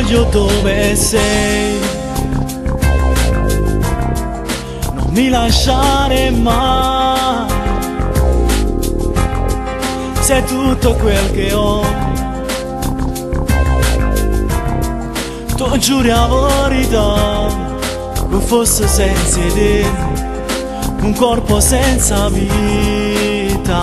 voglio dove sei, non mi lasciare mai, sei tutto quel che ho, tu giuri la verità, che fosse senza te, un corpo senza vita.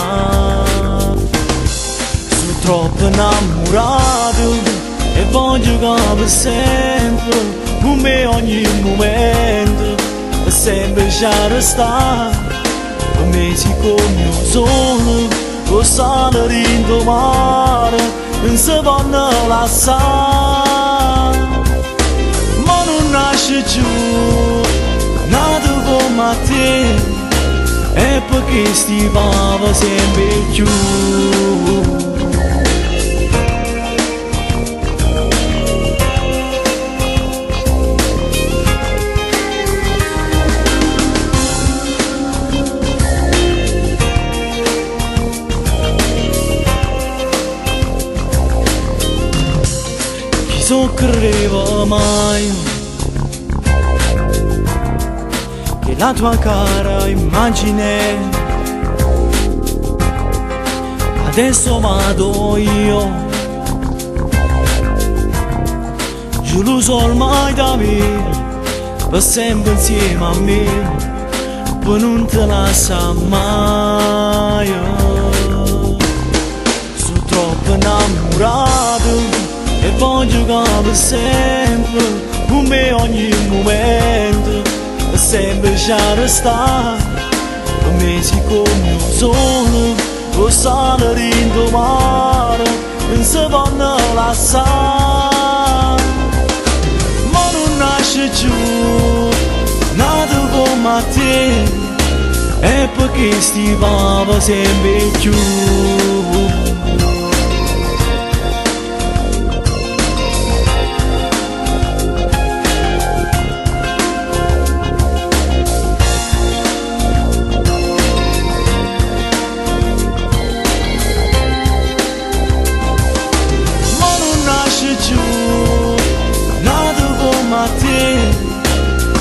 Sono troppo innamorato e voglio che per sempre, con me ogni momento, per sempre ci restare, per me si come un sole, con sale dentro mare, non si può lasciare, ma non nasce giù, nato come te, e perché stivava sempre più. Non credevo mai che la tua cara immagine adesso vado io, giuro ormai da me, per sempre insieme a me, poi non te lascia mai. Sono troppo innamorato e voglio che per sempre, con me ogni momento, per sempre ci restare, per me si come un sole, con sale dentro mare, non si può lasciare, ma non nasce giù, nato come te, e perché stivava sempre più.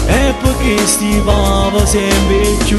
E perché stivava sempre più.